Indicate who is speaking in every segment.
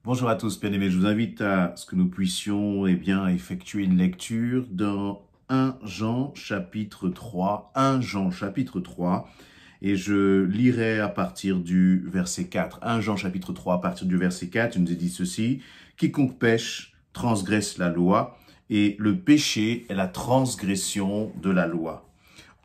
Speaker 1: Bonjour à tous, bien-aimés. Je vous invite à ce que nous puissions effectuer une lecture dans 1 Jean chapitre 3. 1 Jean chapitre 3. Et je lirai à partir du verset 4. 1 Jean chapitre 3 à partir du verset 4, il nous est dit ceci. Quiconque pêche transgresse la loi, et le péché est la transgression de la loi.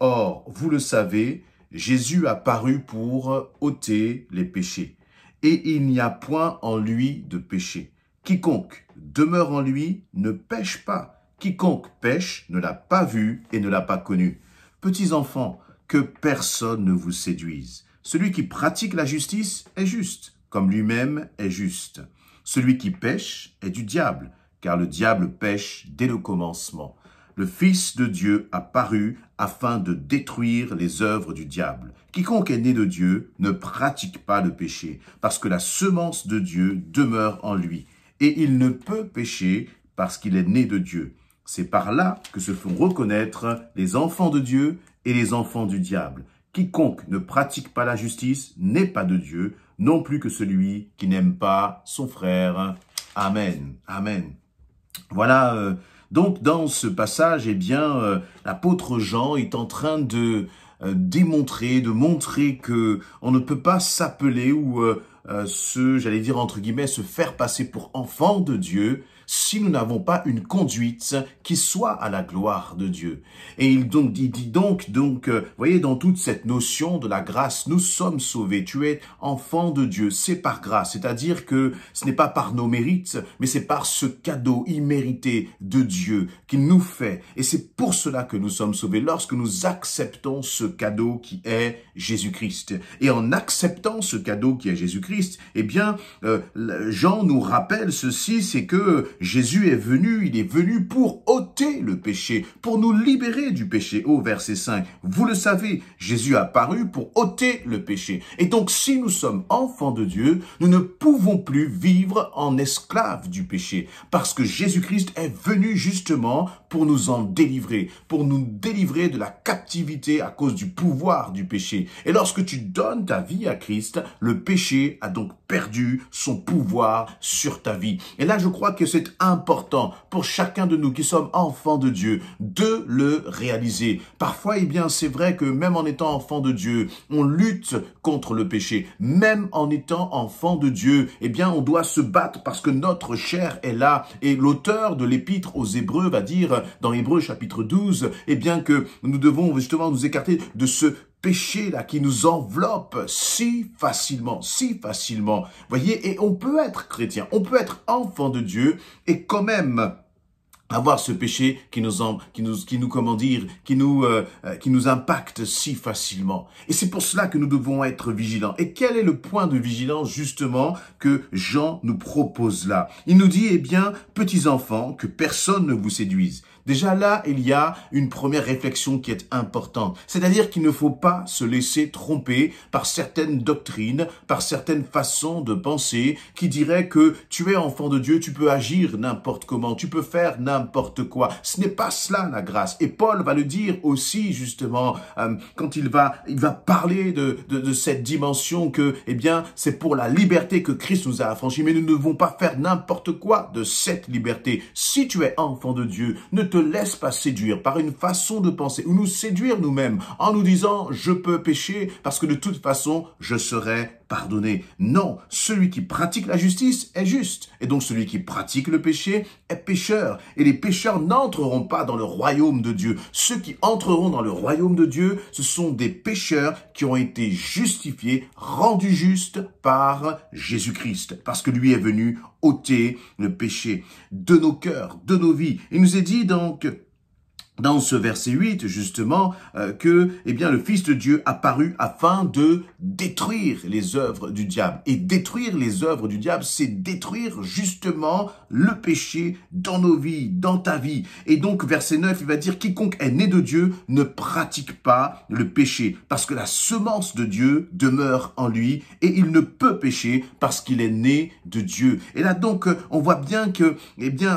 Speaker 1: Or, vous le savez, Jésus a paru pour ôter les péchés. Et il n'y a point en lui de péché. Quiconque demeure en lui ne pêche pas. Quiconque pêche ne l'a pas vu et ne l'a pas connu. Petits enfants, que personne ne vous séduise. Celui qui pratique la justice est juste, comme lui-même est juste. Celui qui pêche est du diable, car le diable pêche dès le commencement. Le Fils de Dieu a paru afin de détruire les œuvres du diable. Quiconque est né de Dieu ne pratique pas le péché, parce que la semence de Dieu demeure en lui. Et il ne peut pécher parce qu'il est né de Dieu. C'est par là que se font reconnaître les enfants de Dieu et les enfants du diable. Quiconque ne pratique pas la justice n'est pas de Dieu, non plus que celui qui n'aime pas son frère. Amen. Amen. Voilà. Donc, dans ce passage, l'apôtre Jean est en train de montrer que on ne peut pas s'appeler ou se faire passer pour enfant de Dieu si nous n'avons pas une conduite qui soit à la gloire de Dieu. Et il dit donc, voyez, dans toute cette notion de la grâce, nous sommes sauvés. Tu es enfant de Dieu, c'est par grâce. C'est-à-dire que ce n'est pas par nos mérites, mais c'est par ce cadeau immérité de Dieu qu'il nous fait. Et c'est pour cela que nous sommes sauvés, lorsque nous acceptons ce cadeau qui est Jésus-Christ. Et en acceptant ce cadeau qui est Jésus-Christ, Jean nous rappelle ceci, c'est que Jésus est venu, il est venu pour ôter le péché, pour nous libérer du péché. Au verset 5, vous le savez, Jésus a paru pour ôter le péché. Et donc, si nous sommes enfants de Dieu, nous ne pouvons plus vivre en esclaves du péché, parce que Jésus-Christ est venu justement pour nous en délivrer, pour nous délivrer de la captivité à cause du pouvoir du péché. Et lorsque tu donnes ta vie à Christ, le péché a donc perdu son pouvoir sur ta vie. Et là, je crois que c'est important pour chacun de nous qui sommes enfants de Dieu de le réaliser. Parfois, c'est vrai que même en étant enfant de Dieu, on lutte contre le péché. Même en étant enfant de Dieu, on doit se battre parce que notre chair est là. Et l'auteur de l'épître aux Hébreux va dire dans Hébreux chapitre 12, que nous devons justement nous écarter de ce péché-là qui nous enveloppe si facilement. Voyez, et on peut être chrétien, on peut être enfant de Dieu et quand même avoir ce péché qui nous impacte si facilement. Et c'est pour cela que nous devons être vigilants. Et quel est le point de vigilance justement que Jean nous propose là? Il nous dit, petits enfants, que personne ne vous séduise. Déjà là, il y a une première réflexion qui est importante. C'est-à-dire qu'il ne faut pas se laisser tromper par certaines doctrines, par certaines façons de penser qui diraient que tu es enfant de Dieu, tu peux agir n'importe comment, tu peux faire n'importe quoi. Ce n'est pas cela la grâce. Et Paul va le dire aussi justement quand il va parler de cette dimension que c'est pour la liberté que Christ nous a affranchis. Mais nous ne devons pas faire n'importe quoi de cette liberté. Si tu es enfant de Dieu, ne te laisse pas séduire par une façon de penser ou nous séduire nous-mêmes en nous disant je peux pécher parce que de toute façon je serai pardonné. Non, celui qui pratique la justice est juste et donc celui qui pratique le péché est pécheur et les pécheurs n'entreront pas dans le royaume de Dieu. Ceux qui entreront dans le royaume de Dieu, ce sont des pécheurs qui ont été justifiés, rendus justes par Jésus-Christ parce que lui est venu ôter le péché de nos cœurs, de nos vies. Il nous est dit donc dans ce verset 8, justement, que le Fils de Dieu a paru afin de détruire les œuvres du diable. Et détruire les œuvres du diable, c'est détruire justement le péché dans nos vies, dans ta vie. Et donc, verset 9, il va dire, quiconque est né de Dieu ne pratique pas le péché, parce que la semence de Dieu demeure en lui, et il ne peut pécher parce qu'il est né de Dieu. Et là, donc, on voit bien que,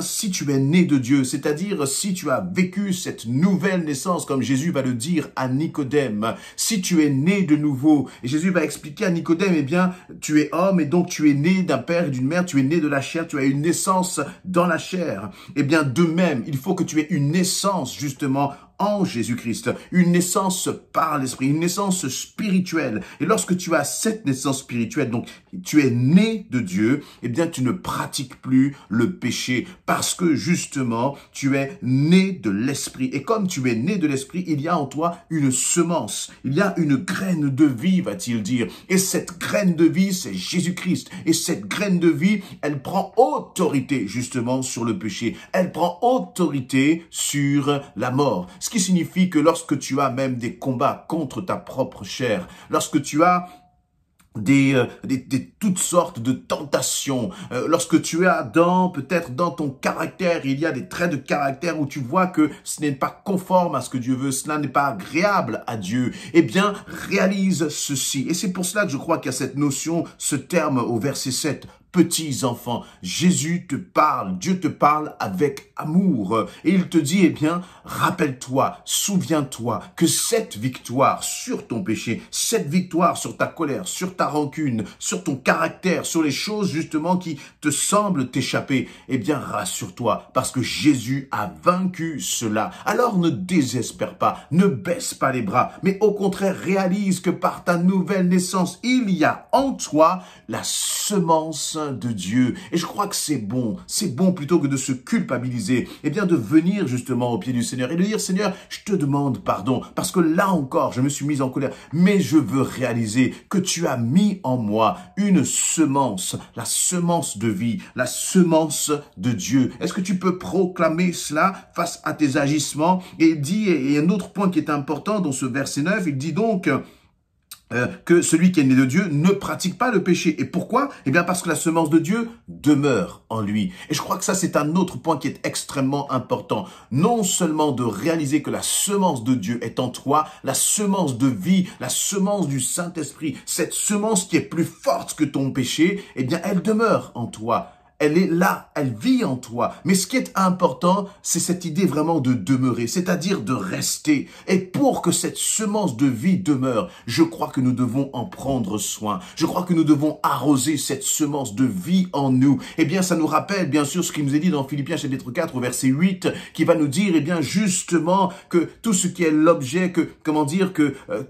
Speaker 1: si tu es né de Dieu, c'est-à-dire si tu as vécu cette cette nouvelle naissance, comme Jésus va le dire à Nicodème. Si tu es né de nouveau, et Jésus va expliquer à Nicodème, eh bien, tu es homme et donc tu es né d'un père et d'une mère, tu es né de la chair, tu as une naissance dans la chair. Eh bien, de même, il faut que tu aies une naissance, justement, en Jésus-Christ, une naissance par l'Esprit, une naissance spirituelle. Et lorsque tu as cette naissance spirituelle, donc tu es né de Dieu, eh bien tu ne pratiques plus le péché parce que justement tu es né de l'Esprit. Et comme tu es né de l'Esprit, il y a en toi une semence, il y a une graine de vie, va-t-il dire. Et cette graine de vie, c'est Jésus-Christ. Et cette graine de vie, elle prend autorité justement sur le péché. Elle prend autorité sur la mort. Ce qui signifie que lorsque tu as même des combats contre ta propre chair, lorsque tu as toutes sortes de tentations, lorsque tu as peut-être dans ton caractère, il y a des traits de caractère où tu vois que ce n'est pas conforme à ce que Dieu veut, cela n'est pas agréable à Dieu, eh bien, réalise ceci. Et c'est pour cela que je crois qu'il y a cette notion, ce terme au verset 7, petits enfants. Jésus te parle, Dieu te parle avec amour. Et il te dit, eh bien, rappelle-toi, souviens-toi que cette victoire sur ton péché, cette victoire sur ta colère, sur ta rancune, sur ton caractère, sur les choses justement qui te semblent t'échapper, eh bien, rassure-toi parce que Jésus a vaincu cela. Alors ne désespère pas, ne baisse pas les bras, mais au contraire, réalise que par ta nouvelle naissance, il y a en toi la semence de Dieu. Et je crois que c'est bon plutôt que de se culpabiliser, eh bien de venir justement au pied du Seigneur et de dire, Seigneur, je te demande pardon, parce que là encore, je me suis mis en colère, mais je veux réaliser que tu as mis en moi une semence, la semence de vie, la semence de Dieu. Est-ce que tu peux proclamer cela face à tes agissements? Et il dit, et un autre point qui est important dans ce verset 9, il dit donc, que celui qui est né de Dieu ne pratique pas le péché. Et pourquoi? Eh bien parce que la semence de Dieu demeure en lui. Et je crois que ça, c'est un autre point qui est extrêmement important. Non seulement de réaliser que la semence de Dieu est en toi, la semence de vie, la semence du Saint-Esprit, cette semence qui est plus forte que ton péché, eh bien elle demeure en toi. Elle est là, elle vit en toi. Mais ce qui est important, c'est cette idée vraiment de demeurer, c'est-à-dire de rester. Et pour que cette semence de vie demeure, je crois que nous devons en prendre soin. Je crois que nous devons arroser cette semence de vie en nous. Eh bien, ça nous rappelle, bien sûr, ce qui nous est dit dans Philippiens chapitre 4, au verset 8, qui va nous dire, eh bien, justement, que tout ce qui est l'objet,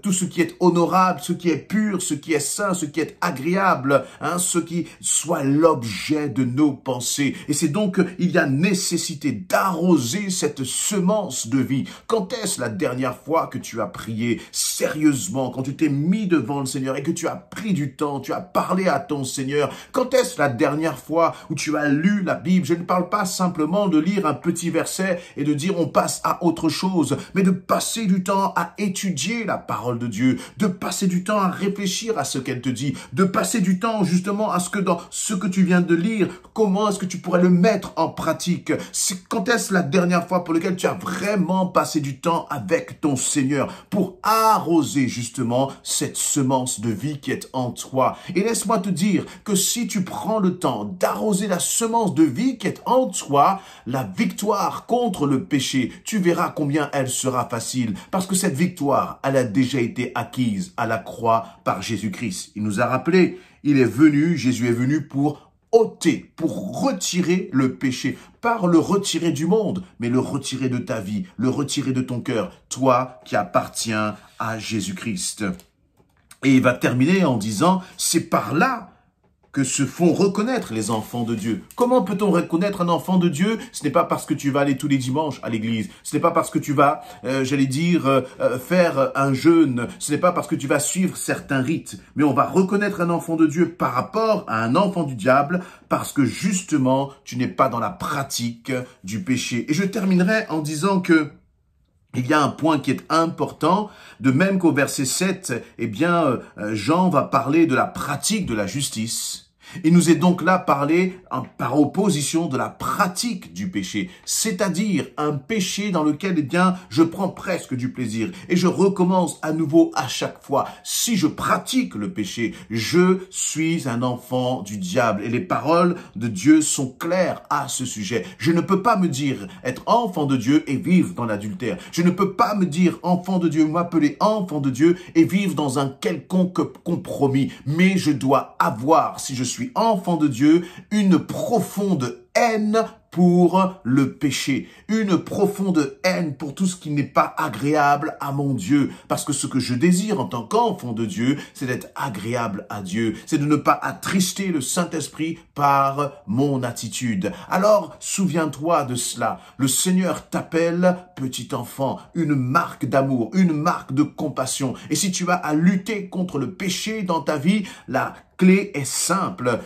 Speaker 1: tout ce qui est honorable, ce qui est pur, ce qui est saint, ce qui est agréable, ce qui soit l'objet de nos pensées. Et c'est donc il y a nécessité d'arroser cette semence de vie. Quand est-ce la dernière fois que tu as prié sérieusement, quand tu t'es mis devant le Seigneur et que tu as pris du temps, tu as parlé à ton Seigneur? Quand est-ce la dernière fois où tu as lu la Bible? Je ne parle pas simplement de lire un petit verset et de dire on passe à autre chose, mais de passer du temps à étudier la parole de Dieu, de passer du temps à réfléchir à ce qu'elle te dit, de passer du temps justement à ce que dans ce que tu viens de lire, comment est-ce que tu pourrais le mettre en pratique? Quand est-ce la dernière fois pour laquelle tu as vraiment passé du temps avec ton Seigneur pour arroser justement cette semence de vie qui est en toi? Et laisse-moi te dire que si tu prends le temps d'arroser la semence de vie qui est en toi, la victoire contre le péché, tu verras combien elle sera facile. Parce que cette victoire, elle a déjà été acquise à la croix par Jésus-Christ. Il nous a rappelé, Jésus est venu pour ôter, pour retirer le péché, pas le retirer du monde, mais le retirer de ta vie, le retirer de ton cœur, toi qui appartiens à Jésus-Christ. Et il va terminer en disant, c'est par là que se font reconnaître les enfants de Dieu. Comment peut-on reconnaître un enfant de Dieu? Ce n'est pas parce que tu vas aller tous les dimanches à l'église. Ce n'est pas parce que tu vas, faire un jeûne. Ce n'est pas parce que tu vas suivre certains rites. Mais on va reconnaître un enfant de Dieu par rapport à un enfant du diable parce que justement, tu n'es pas dans la pratique du péché. Et je terminerai en disant que il y a un point qui est important, de même qu'au verset 7, Jean va parler de la pratique de la justice. Il nous est donc là parlé par opposition de la pratique du péché, c'est-à-dire un péché dans lequel, eh bien, je prends presque du plaisir et je recommence à nouveau à chaque fois. Si je pratique le péché, je suis un enfant du diable et les paroles de Dieu sont claires à ce sujet. Je ne peux pas me dire être enfant de Dieu et vivre dans l'adultère. Je ne peux pas me dire enfant de Dieu, m'appeler enfant de Dieu et vivre dans un quelconque compromis. Mais je dois avoir, si je suis enfant de Dieu, une profonde haine pour le péché, une profonde haine pour tout ce qui n'est pas agréable à mon Dieu. Parce que ce que je désire en tant qu'enfant de Dieu, c'est d'être agréable à Dieu, c'est de ne pas attrister le Saint-Esprit par mon attitude. Alors, souviens-toi de cela. Le Seigneur t'appelle petit enfant, une marque d'amour, une marque de compassion. Et si tu as à lutter contre le péché dans ta vie, la clé est simple.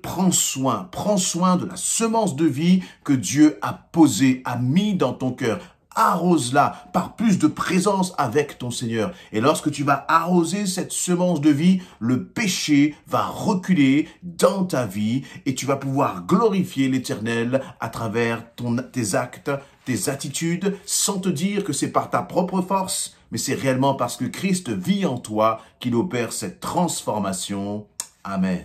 Speaker 1: Prends soin de la semence de vie que Dieu a posée, a mis dans ton cœur. Arrose-la par plus de présence avec ton Seigneur. Et lorsque tu vas arroser cette semence de vie, le péché va reculer dans ta vie et tu vas pouvoir glorifier l'Éternel à travers tes actes, tes attitudes, sans te dire que c'est par ta propre force, mais c'est réellement parce que Christ vit en toi qu'il opère cette transformation. Amen.